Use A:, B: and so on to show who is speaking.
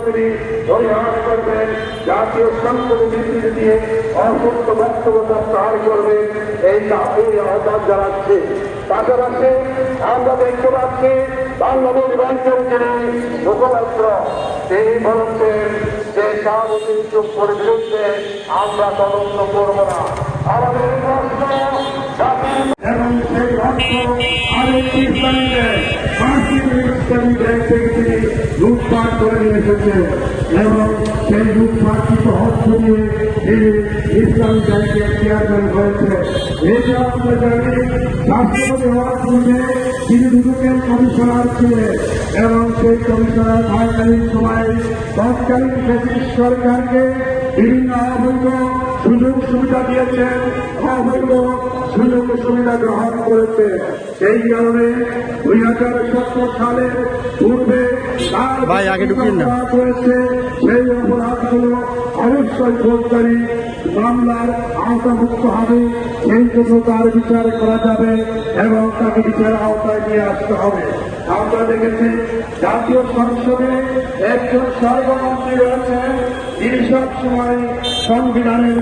A: তিনি পরিহার করবেন, জাতীয় সংসদে বিবৃতি দিয়ে অসত্য বক্তব্য প্রত্যাহার করবেন, এই আহ্বান জানাচ্ছে। পাশাপাশি আমরা দেখতে পাচ্ছি বাংলাদেশ ব্যাংকের যিনি মুখপাত্র তিনি বলছেন যে শাহাবুদ্দিন চুপ্পুর বিরুদ্ধে আমরা তদন্ত করব না। আমাদের প্রশ্ন এবং সেই অর্থ আরেকটি ইসলামীকে ইসলামী ব্যাংক থেকে তিনি লুটপাট করে নিয়ে এসেছেন এবং সেই লুটপাটকৃত অর্থ দিয়ে তিনি ইসলামী ব্যাংকের চেয়ারম্যান হয়েছে। এটা আমরা জানি রাষ্ট্রপতি হওয়ার পূর্বে তিনি দুদকের কমিশনার ছিলেন এবং সেই কমিশনার থাকাকালীন সময়ে তৎকালীন ব্রিটিশ সরকারকে বিভিন্ন অবৈধ সুযোগ সুবিধা দিয়েছেন, অবৈধ সুযোগ সুবিধা গ্রহণ করেছে। সেই কারণে 2017 সালের পূর্বে রয়েছে সেই অপরাধগুলো অবশ্যই ফৌজদারি মামলার আওতামুক্ত হবে, সেই জন্য তার বিচার করা যাবে এবং তাকে বিচার আওতায় নিয়ে আসতে হবে। আমরা দেখেছি জাতীয় সংসদে একজন সর্বমন্ত্রী রয়েছেন, তিনি সবসময় সংবিধানের